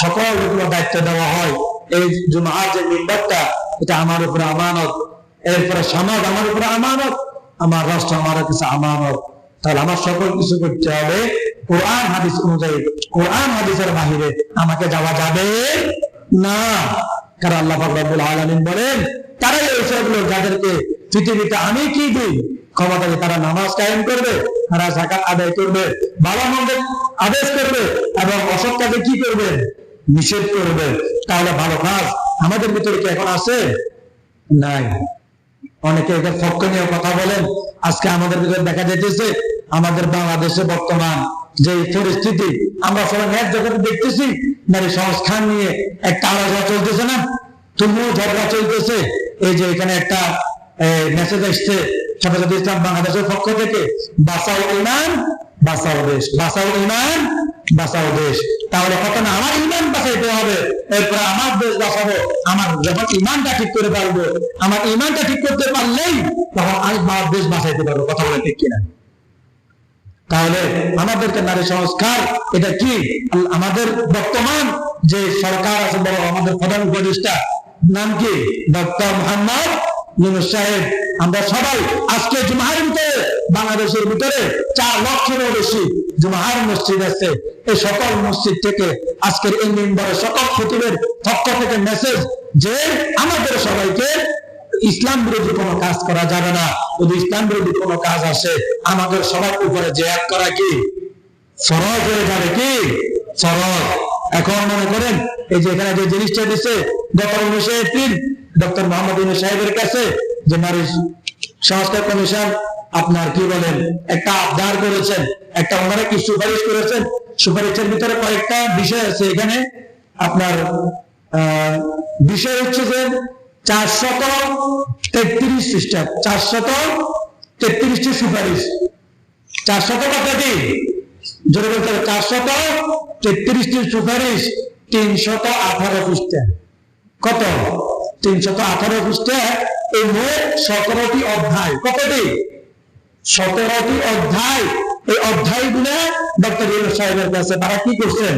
সকল দায়িত্ব দেওয়া হয়। এই জুমার যে মিম্বরটা, এটা আমার উপরে আমানত, এরপরে সমাজ আমার উপরে আমানত, আমার রাষ্ট্র আমার কাছে আমানত। তাহলে আমার সকল কিছু করতে হবে কোরআন হাদিস অনুযায়ী। কোরআন হাদিসের বাহিরে আমাকে যাওয়া যাবে না। কারণ আল্লাহ পাক রব্বুল আলামিন বলেন, তারাই এইসব লোক যাদেরকে পৃথিবীতে আমি কি দিই ক্ষমতা, তারা নামাজ কায়েম করবে, তারা যাকাত আদায় করবে, ভালো মন্দ আদেশ করবে এবং অসৎ কাজে কি করবে, নিষেধ করবে। তাহলে ভালো কাজ আমাদের ভিতরে কি এখন আছে? নাই। অনেকে এদের পক্ষ নিয়ে কথা বলেন। আজকে আমাদের ভিতরে দেখা যাইতেছে আমাদের বাংলাদেশে বর্তমান যে পরিস্থিতি, আমরা সবাই নেট জগতে দেখতেছি, নারী সংস্থান নিয়ে একটা আলোচনা চলতেছে না, তুমিও ঝগড়া চলতেছে। এই যে এখানে একটা মেসেজ আসছে হেফাজতে ইসলাম বাংলাদেশের পক্ষ থেকে, বাঁচাও ইমান বাঁচাও দেশ, বাঁচাও ইমান বাঁচাও দেশ। তাহলে কত না আমার ইমান বাঁচাইতে হবে, এরপরে আমার দেশ বাঁচাবো। আমার যখন ইমানটা ঠিক করে পারবো, আমার ইমানটা ঠিক করতে পারলেই তখন আমি আমার দেশ বাঁচাইতে পারবো। কথা বলে ঠিক কিনা? তাহলে আমাদেরকে নারী সংস্কার এটা কি, আমাদের বর্তমান যে সরকার আছে, বড় আমাদের প্রধান উপদেষ্টা নাম কি, ডক্টর মোহাম্মদ ইউনূস সাহেব। আমরা সবাই আজকে জুমার ভিতরে বাংলাদেশের ভিতরে 4 লক্ষেরও বেশি জুমার মসজিদ আছে। এই সকল মসজিদ থেকে আজকের এই মিম্বরে সকল খতিবের পক্ষ থেকে মেসেজ যে আমাদের সবাইকে ইসলাম বিরোধী কোনো কাজ করা যাবে না। যদি ইসলাম বিরোধী কোনো কাজ আসে আমাদের সবার উপরে জিহাদ করা কি ফরজ হয়ে যাবে, কি ফরজ। এখন মনে করেন এই যে এখানে যে জিনিসটা দিচ্ছে গত 19 এপ্রিল ডক্টর মোহাম্মদ ইউনূস সাহেবের কাছে, যে নারী সংস্কার কমিশন আপনার কি বলেন একটা আবদার করেছেন, একটা ওনারা কি সুপারিশ করেছেন। সুপারিশের ভিতরে কয়েকটা বিষয় আছে। এখানে আপনার বিষয় হচ্ছে যে 433 পৃষ্ঠা, 433টি সুপারিশ। 400 কতটি জোরে বলতে হবে, 433টি সুপারিশ 318 পৃষ্ঠা। কত? 318 পৃষ্ঠা। এই মোট 17টি অধ্যায়। কতটি? 17টি অধ্যায়। এই অধ্যায়গুলো ডক্টর ইউনূস সাহেবের কাছে তারা কি করছেন,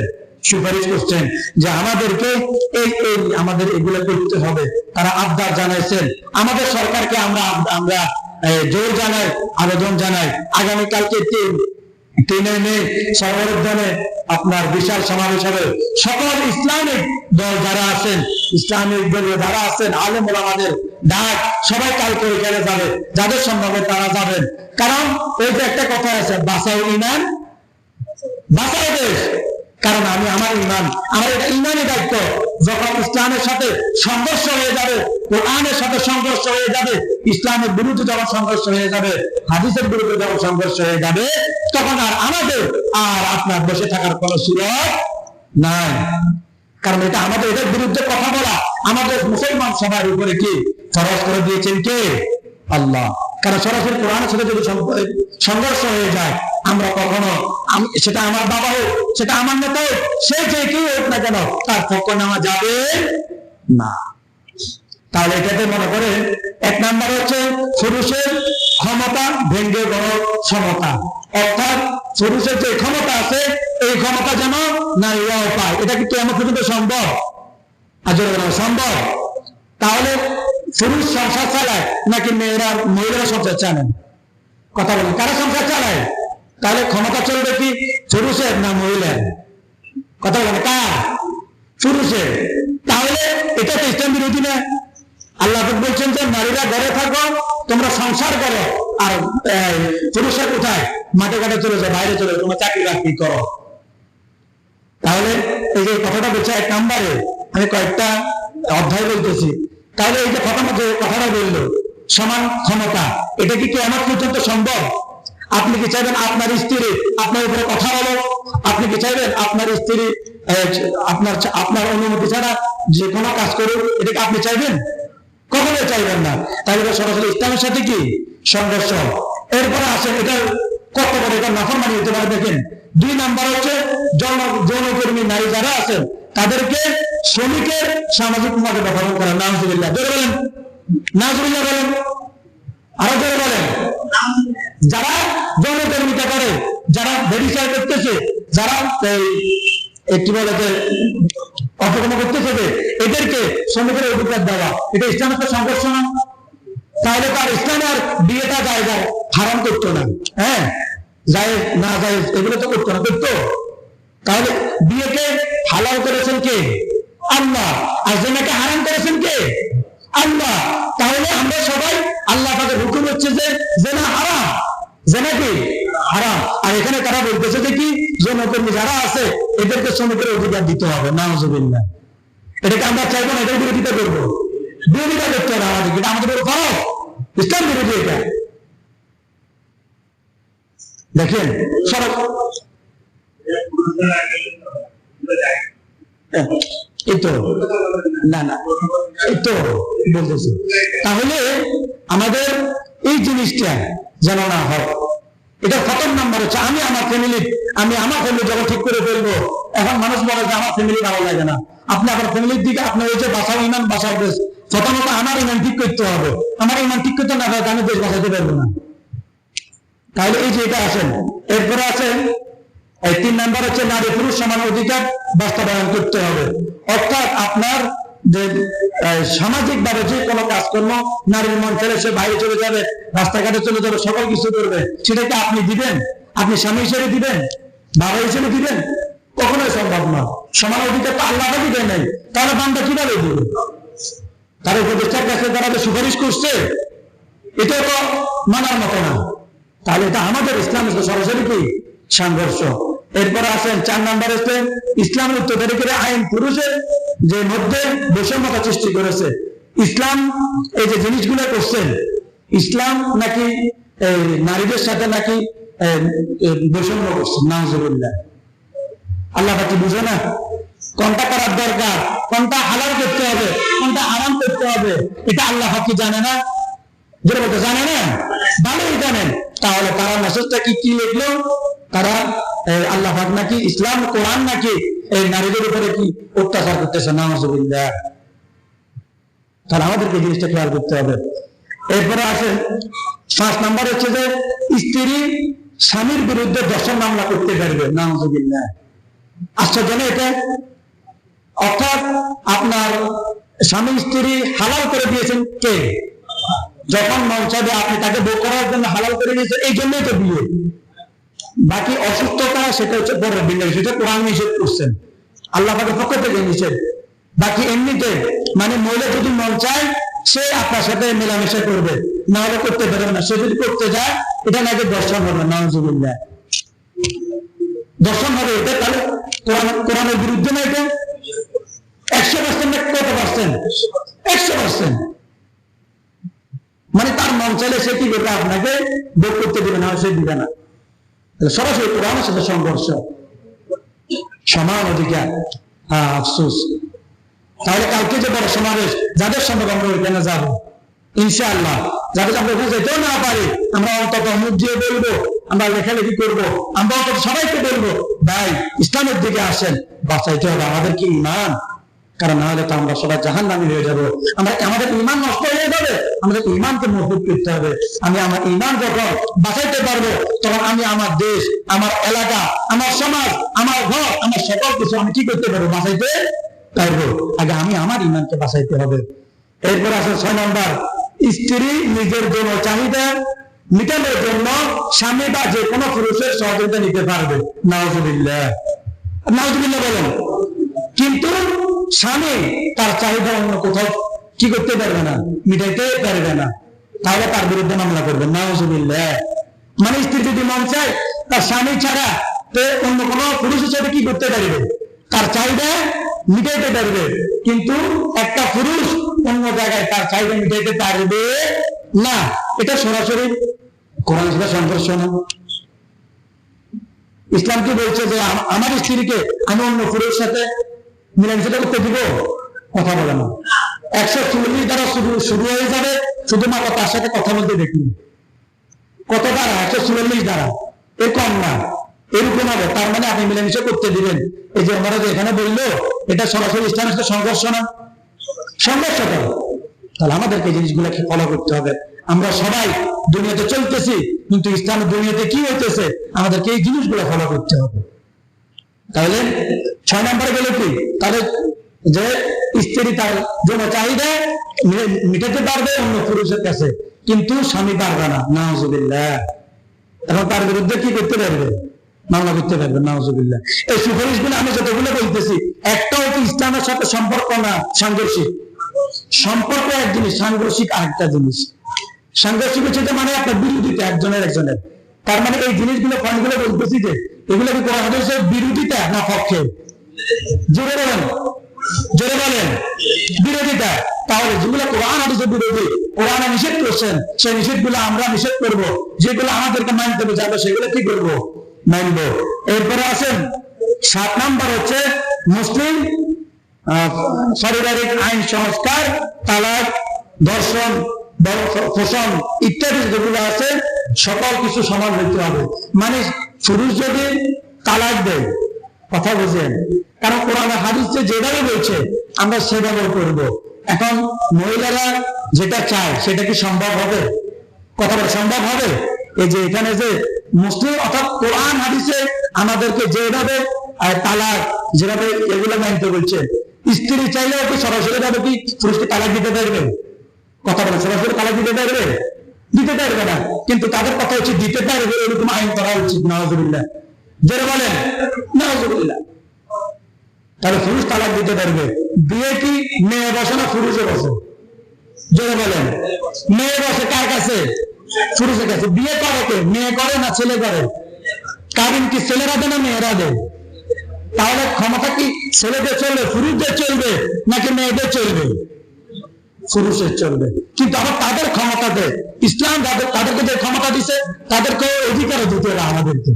সুপারিশ করছেন যে আমাদেরকে আমাদের এগুলো করতে হবে। তারা আবদার জানাইছেন আমাদের সরকারকে। আমরা জোর জানাই, আবেদন জানাই, আগামীকালকে 3 মে সর্বোদ্যানে আপনার বিশাল সমাবেশ হবে। সকল ইসলামিক দল যারা আছেন, ইসলামিক দলীয় যারা আছেন, আলেম ওলামাদের ডাক, সবাই কালকে ওইখানে যাবে, যাদের সম্ভব তারা যাবেন। কারণ ওই যে একটা কথা আছে, বাঁচাও ইমান বাঁচাও দেশ। কারণ আমার ইমান, আমার এটা ইমানই দায়িত্ব। যখন ইসলামের সাথে সংঘর্ষ হয়ে যাবে, কোরআনের সাথে সংঘর্ষ হয়ে যাবে, ইসলামের বিরুদ্ধে যখন সংঘর্ষ হয়ে যাবে, হাদিসের বিরুদ্ধে যখন সংঘর্ষ হয়ে যাবে, তখন আর আমাদের আর আপনার বসে থাকার কোনো সুযোগ নাই। কারণ এটা আমাদের, এদের বিরুদ্ধে কথা বলা আমাদের মুসলমান সবার উপরে কি ফরজ করে দিয়েছেন কে? আল্লাহ। কারণ সরাসরি কোরআনের সাথে যদি সংঘর্ষ হয়ে যায়, আমরা কখনো, সেটা আমার বাবা হোক, সেটা আমার নেতা হোক, সে যে কেউ হোক না কেন, তার পক্ষ নেওয়া যাবে না। তাহলে এটাতে মনে করেন 1 নম্বর হচ্ছে পুরুষের ক্ষমতা ভেঙ্গে গণ সমতা। অর্থাৎ পুরুষের যে ক্ষমতা আছে এই ক্ষমতা যেন নারীরাও পায়। এটা কি কেমন পর্যন্ত সম্ভব? সম্ভব? তাহলে পুরুষ সংসার চালায় নাকি মহিলারা সংসার চালায়? কথা বলেন, কারা সংসার চালায়? তাহলে ক্ষমতা চলবে কি পুরুষের না মহিলার? কথা বলেন, কার? পুরুষের। তাহলে এটা তো ইসলাম বিরোধী না। আল্লাহ বলছেন যে নারীরা ঘরে থাকো, তোমরা সংসার করো, আর পুরুষের কোথায়? মাঠে ঘাটে চলে যাও, বাইরে চলে যাও, তোমরা চাকরি বাকরি করো। তাহলে এই যে কথাটা বলছে 1 নম্বরে, আমি কয়েকটা অধ্যায় বলতেছি। তাহলে এই যে কথাটা বললো সমান ক্ষমতা, এটা কি কিয়ামত পর্যন্ত সম্ভব? আপনি কি চাইবেন আপনার স্ত্রী আপনার উপরে কথা বলো? আপনি কি চাইবেন আপনার স্ত্রী আপনার অনুমতি ছাড়া যে কোনো কাজ করুক? এটা কি আপনি চাইবেন? কখনোই চাইবেন না। তাহলে সরাসরি ইসলামের সাথে কি সংঘর্ষ। এরপরে আসেন এটা কত বড়, এটা নাফরমানি হতে পারে। দেখেন 2 নম্বর হচ্ছে যৌনকর্মী নারী যারা আছেন তাদেরকে শ্রমিকের সামাজিক মর্যাদা পালন করা। নাউজুবিল্লাহ, জোরে বলেন, নাউজুবিল্লাহ বলেন, আরো জোরে বলেন। যারা যৌনকর্মীটা করে, যারা ব্যভিচার করতেছে, যারা একটি বলে যে অপকর্ম করতেছে যে এদেরকে শ্রমিকের অধিকার দেওয়া, এটা ইসলামের তো সংঘর্ষ না? তাহলে তার ইসলাম আর বিয়েটা জায়গা হারাম করতো না, হ্যাঁ যায় না যায় এগুলো তো করতো না, করতো? তাহলে বিয়েকে হালাল করেছেন কে? আল্লাহ। আর জেনাকে হারাম করেছেন কে? আল্লাহ। তাহলে আমরা সবাই আল্লাহ তাদের হুকুম হচ্ছে যে জেনা হারাম, জেনা কি হারাম। আর এখানে তারা বলতেছে যে কি যৌনকর্মী যারা আছে এদেরকে শ্রমিকের অধিকার দিতে হবে। নাউজুবিল্লাহ। এটাকে আমরা চাইবো না, এটার বিরোধিতা করবো, বিরোধিতা করতে হবে আমাদের, এটা আমাদের উপর ফরজ, ইসলাম বিরোধী এটা। দেখেন সরব এই তো না না এই তো বলতেছি। তাহলে আমাদের এই জিনিসটা যেন না হয়, এটা প্রথম নাম্বার হচ্ছে আমি আমার ফ্যামিলি যখন ঠিক করে ফেলবো। এখন মানুষ বলে যে আমার ফ্যামিলি ভালো লাগে না। আপনি আপনার ফ্যামিলির দিকে আপনি ওই যে বাসাও ইমান বাসার দেশ, প্রথমত আমার ইমান ঠিক করতে হবে। আমার ইমান ঠিক করতে না পারে আমি দেশ বাঁচাতে পারবো না। তাহলে এই যে এটা আছেন, এরপরে আছেন এই 3 নাম্বার হচ্ছে নারী পুরুষ সমান অধিকার বাস্তবায়ন করতে হবে। অর্থাৎ আপনার যে সামাজিক ভাবে যে কোনো কাজকর্ম নারীর মন ছেড়ে সে বাইরে চলে যাবে, রাস্তাঘাটে চলে যাবে, সকল কিছু করবে, সেটাকে আপনি দিবেন? আপনি স্বামী হিসেবে দিবেন, বাবা হিসেবে দিবেন? কখনোই সম্ভব না। সমান অধিকার তো আল্লাহ দিবে নাই, তাহলে বান্দা কিভাবে দিবে? তার উপদেষ্টার কাছে তারা যে সুপারিশ করছে এটা তো মানার মতো না। তাহলে এটা আমাদের ইসলামের সরাসরি কি সংঘর্ষ। এরপরে আসেন 4 নাম্বার হচ্ছে ইসলামের উত্তরদারি করে আইন পুরুষের যে মধ্যে বৈষম্যতা সৃষ্টি করেছে। ইসলাম এই যে জিনিসগুলো করছেন, ইসলাম নাকি নারীদের সাথে নাকি বৈষম্য করছে। নাউজুবিল্লাহ। আল্লাহ কি বুঝে না কোনটা করার দরকার, কোনটা হালাল করতে হবে, কোনটা হারাম করতে হবে? এটা আল্লাহ কি জানে না? যেটা বলতে জানে না, ভালোই জানেন। তাহলে তারা মেসেজটা কি লিখলো? তারা আল্লাহ পাক নাকি ইসলাম কোরআন নাকি এই নারীদের উপরে কি অত্যাচার করতেছে। নাউজুবিল্লাহ। তাহলে আমাদেরকে জিনিসটা খেয়াল করতে হবে। এরপরে আসে 5 নাম্বার হচ্ছে যে স্ত্রী স্বামীর বিরুদ্ধে ধর্ষণ মামলা করতে পারবে। নাউজুবিল্লাহ। আশ্চর্য না এটা? অর্থাৎ আপনার স্বামী স্ত্রী হালাল করে দিয়েছেন কে? যখন মন চাইবে আপনি তাকে বউ করার জন্য হালাল করে দিয়েছেন, এই জন্যই তো বিয়ে। বাকি অসুস্থতা সেটা হচ্ছে পরের বিষয়, সেটা কোরআন নিষেধ করছেন, আল্লাহ পাকের পক্ষ থেকে নিষেধ। বাকি এমনিতে মানে মহিলা যদি মন চায় সে আপনার সাথে মেলামেশা করবে, না হলে করতে পারবে না। সে যদি করতে যায় এটা নাকি দর্শন হবে। নাউজুবিল্লাহ। দর্শন হবে এটা। তাহলে কোরআনের বিরুদ্ধে না এটা? 100% না কত পার্সেন্ট? 100%। মানে তার মন চাইলে সে কি করবে? আপনাকে ভোগ করতে দিবে না, সে দিবে না। সরাসরি কোরআনের সাথে সংঘর্ষ। সমান অধিকার, আফসোস। তাহলে কালকে যে বড় সমাবেশ, যাদের সম্ভব আমরা ওইখানে যাবো ইনশাআল্লাহ। যাদের আমরা ওখানে যেতেও না পারি, আমরা অন্তত মুখ দিয়ে বলবো, আমরা লেখালেখি করবো, আমরা অন্তত সবাইকে বলবো ভাই ইসলামের দিকে আসেন, বাঁচাইতে হবে আমাদের কি ইমান। কারণ না হলে তো আমরা সবাই জাহান্নামী হয়ে যাবো। আমাদের ইমান নষ্ট হয়ে যাবে। আমাদের ইমানকে মজবুত করতে হবে। আমি আমার ইমান যখন বাঁচাইতে পারবো, তখন আমি আমার দেশ, আমার এলাকা, আমার সমাজ, আমার ঘর, আমার সকল কিছু আমি কি করতে পারবো? বাঁচাইতে পারবো। আগে আমি আমার ইমানকে বাঁচাইতে হবে। এরপর আছে 6 নাম্বার, স্ত্রী নিজের জন্য চাহিদা মিটানোর জন্য স্বামী বা যে কোনো পুরুষের সহযোগিতা নিতে পারবে। নাউজুবিল্লাহ। নাউজুবিল্লাহ বলেন। কিন্তু স্বামী তার চাহিদা অন্য কোথাও কি করতে পারবে না, মিটাইতে পারবে না, তাহলে তার বিরুদ্ধে মামলা করবে। নাউজুবিল্লাহ। মানে স্ত্রী যদি মন চায় তার স্বামী ছাড়া অন্য কোনো পুরুষের সাথে কি করতে পারবে? তার চাহিদা মিটাইতে পারবে। কিন্তু একটা পুরুষ অন্য জায়গায় তার চাহিদা মিটাইতে পারবে না। এটা সরাসরি কোরআনের সাথে সংঘর্ষ না? ইসলাম কি বলছে যে আমার স্ত্রীকে আমি অন্য পুরুষের সাথে মিলামিশা করতে দিব? কথা বলে না। 140 দ্বারা শুরু হয়ে যাবে, শুধুমাত্র তার সাথে কথা বলতে দেখি। কত দ্বারা? 144 দ্বারা, এর কম না। এরকম হবে। তার মানে আপনি মিলামিশা করতে দিবেন। এই যে আমরা যে এখানে বললো, এটা সরাসরি ইসলামের সাথে সংঘর্ষ না? সংঘর্ষ করে। তাহলে আমাদেরকে এই জিনিসগুলোকে ফলো করতে হবে। আমরা সবাই দুনিয়াতে চলতেছি, কিন্তু ইসলামের দুনিয়াতে কি হইতেছে আমাদেরকে এই জিনিসগুলো ফলো করতে হবে। তাহলে 6 নম্বরে গেল কি, তাহলে যে স্ত্রী তার জন্য চাহিদা মিটাতে পারবে অন্য পুরুষের কাছে, কিন্তু স্বামী পারবে না, নাউজুবিল্লাহ। এখন তার বিরুদ্ধে কি করতে পারবে? মামলা করতে পারবে, নাউজুবিল্লাহ। এই সুপারিশগুলো আমি যতগুলো বলতেছি, একটাও কি ইসলামের সাথে সম্পর্ক না, সাংঘর্ষিক। সম্পর্ক এক জিনিস, সাংঘর্ষিক আরেকটা জিনিস। সাংঘর্ষিক হচ্ছে মানে আপনার বিরোধিতা একজনের। তার মানে এই জিনিসগুলো পয়েন্টগুলো বলতেছি যে এগুলো কি কোরআন হাদিসের বিরোধিতা না পক্ষে? জোরে বলেন, বিরোধিতা। তাহলে যেগুলো কোরআন হাদিসের বিরোধী, কোরআনে নিষেধ করছেন, সেই নিষেধগুলো আমরা নিষেধ করব। যেগুলো আমাদেরকে মানতে হবে যাবে, সেগুলো কি করবো? মানবো। এরপরে আসেন 7 নম্বর হচ্ছে মুসলিম পারিবারিক আইন সংস্কার, তালাক, ধর্ষণ, শোষণ ইত্যাদি যেগুলো আছে সকল কিছু সমান হইতে হবে। মানে পুরুষ যদি তালাক দেয়, কথা বুঝেন, কারণ কোরআন হাদিসে যেভাবে বলছে আমরা সেভাবে করব। এখন মহিলারা যেটা চায় সেটা কি সম্ভব হবে? কথা বলে সম্ভব হবে? এই যে এখানে যে মুসলিম অর্থাৎ কোরআন হাদিসে আমাদেরকে যেভাবে তালাক, যেভাবে এগুলো মানতে বলছে, স্ত্রী চাইলেও কি সরাসরি ভাবে কি পুরুষকে তালাক দিতে পারবে? কথা বলে সরাসরি তালাক দিতে পারবে? দিতে পারবে না। কিন্তু তাদের কথা হচ্ছে দিতে পারবে, এরকম আইন করা উচিত। নাউজুবিল্লাহ, জোরে বলেন নাউজুবিল্লাহ। তাহলে পুরুষ তালাক দিতে পারবে। বিয়ে কি মেয়ে বসে না পুরুষে বসে? জোরে বলেন। মেয়ে বসে কার কাছে? পুরুষের কাছে। বিয়ে করে কে? মেয়ে করে না ছেলে করে? কারণ কি ছেলেরা দেয় না মেয়েরা দেয়? তাহলে ক্ষমতা কি ছেলেদের চলবে, পুরুষদের চলবে, নাকি মেয়েদের চলবে? পুরুষের চলবে। কিন্তু আবার তাদের ক্ষমতা দেয় ইসলাম, তাদেরকে যে ক্ষমতা দিছে তাদেরকে অধিকার দিতে হবে আমাদেরকে,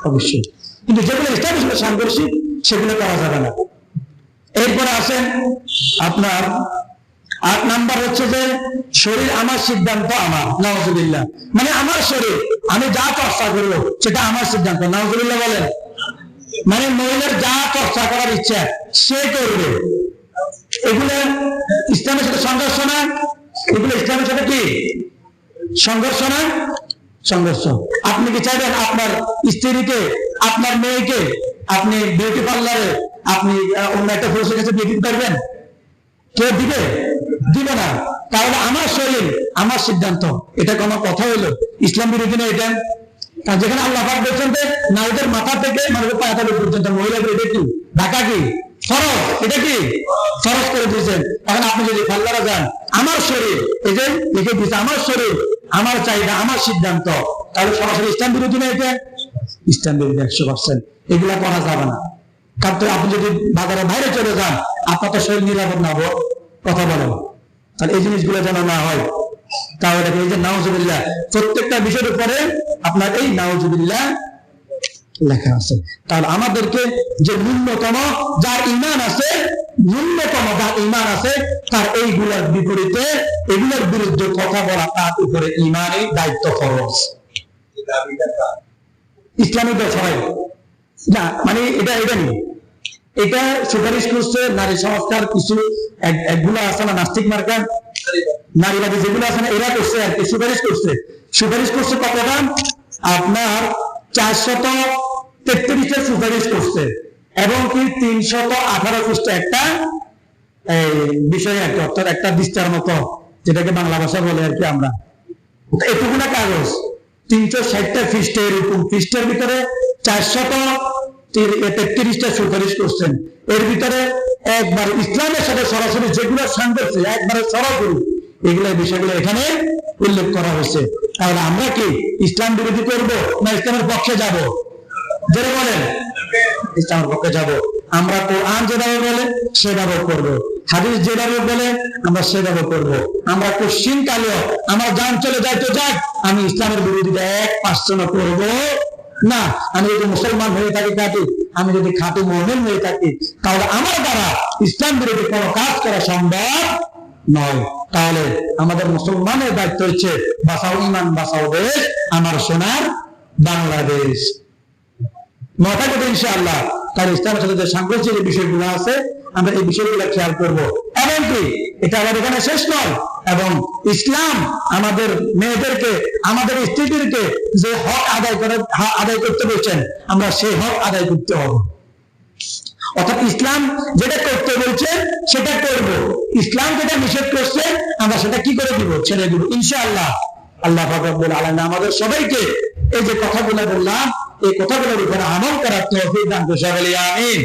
অবশ্যই। কিন্তু যেগুলো ইসলাম সাংঘর্ষিক সেগুলো করা যাবে না। এরপরে আসেন আপনার 8 নাম্বার হচ্ছে যে শরীর আমার, সিদ্ধান্ত আমার। নাউজুবিল্লাহ, মানে আমার শরীর, আমি যা চর্চা করবো সেটা আমার সিদ্ধান্ত। নাউজুবিল্লাহ বলেন। মানে মহিলার যা চর্চা করার ইচ্ছা সে করবে। এগুলো ইসলামের সাথে সংঘর্ষ না? এগুলো ইসলামের সাথে কি সংঘর্ষ না? সংঘর্ষ। আপনি কি চাইবেন আপনার স্ত্রীকে, আপনার মেয়েকে আপনি বিউটি পার্লারে আপনি অন্য একটা পুরুষের কাছে বিয়ে দিতে পারবেন? কেউ দিবে? দিবে না। তাহলে আমার শরীর আমার সিদ্ধান্ত, এটা কোনো কথা হইলো? ইসলাম বিরোধী না এটা? কারণ যেখানে আল্লাহ পাক বলছেন যে নারীদের মাথা থেকে মানুষের পায়ে তালু পর্যন্ত মহিলাদের এটা কি ঢাকা কি ফরজ, এটা কি ফরজ করে দিয়েছেন। এখন আপনি যদি পার্লারে যান, আমার শরীর, এই যে লিখে দিয়েছে আমার শরীর আমার চাহিদা আমার সিদ্ধান্ত, তাহলে সরাসরি ইসলাম বিরোধী না এটা? ইসলাম বিরোধী 100%। এগুলা করা যাবে না। কারণ আপনি যদি বাজারের বাইরে চলে যান, আপনার তো শরীর নিরাপদ না হবে, কথা বলেন। তাহলে এই জিনিসগুলো যেন না হয়। তাহলে এই যে নাউজুবিল্লাহ, প্রত্যেকটা বিষয়ের উপরে আপনার এই নাউজুবিল্লাহ লেখা আছে। তাহলে আমাদেরকে যে ন্যূনতম যার ঈমান আছে, ন্যূনতম যার ঈমান আছে, তার এইগুলোর বিপরীতে এগুলোর বিরুদ্ধে কথা বলা তার উপরে ঈমানের দায়িত্ব ফরজ। ইসলামিক হয় না, মানে এটা নেই। এটা সুপারিশ করছে নারী সংস্কার কিছু একগুলো আছে না, নাস্তিক মার্কা নারীবাদী যেগুলো আছে না, এরা করছে আর কি, সুপারিশ করছে কতটা? আপনার 433 সুপারিশ করছে, এবং কি 318 পৃষ্ঠা একটা বিষয় আর কি, অর্থাৎ একটা বিস্তার মতো, যেটাকে বাংলা ভাষা বলে আর কি আমরা। এতগুলা কাগজ 360টা পৃষ্ঠা, এরকম পৃষ্ঠার ভিতরে 433টা সুপারিশ করছেন। এর ভিতরে একবার ইসলামের সাথে সরাসরি যেগুলো সাংঘর্ষিক, একবারে সরাসরি এগুলো বিষয়গুলো এখানে উল্লেখ করা হয়েছে। তাহলে আমরা কি ইসলাম বিরোধী করব না ইসলামের পক্ষে যাব? যারা বলেন ইসলামের পক্ষে যাব। আমরা কোরআন যেভাবে বলে সেভাবে করব, হাদিস যেভাবে বলে আমরা সেভাবে করব। আমরা কোশ্চিন কালেও আমার জান চলে যায় তো যাক, আমি ইসলামের বিরোধিতা 1% করব না। আমি যদি মুসলমান হয়ে থাকি খাঁটি, আমি যদি খাঁটি মুমিন হয়ে থাকি, তাহলে আমার দ্বারা ইসলাম বিরোধী কোনো কাজ করা সম্ভব নয়। তাহলে আমাদের মুসলমানের দায়িত্ব হচ্ছে বাঁচাও ইমান, বাঁচাও দেশ, আমার সোনার বাংলাদেশ। মাথা কথা ইনশাআল্লাহ। তাহলে ইসলামের সাথে যে সাংঘর্ষিক বিষয়গুলো আছে আমরা এই বিষয়গুলো খেয়াল করবো। এবং কারণ কি, এটা আবার এখানে শেষ নয়। এবং ইসলাম আমাদের মেয়েদেরকে, আমাদের স্ত্রীদেরকে যে হক আদায় করতে বলছেন, আমরা সেই হক আদায় করতে হবে। অর্থাৎ ইসলাম যেটা করতে বলছে সেটা করব, ইসলাম যেটা নিষেধ করছে আমরা সেটা কি করে দিব, ছেড়ে দিব ইনশাআল্লাহ। আল্লাহ পাক রব্বুল আলামিন আমাদের সবাইকে এই যে কথাগুলো বললাম, এই কথাগুলোর উপর আমল করার তৌফিক দান করুন। আমিন।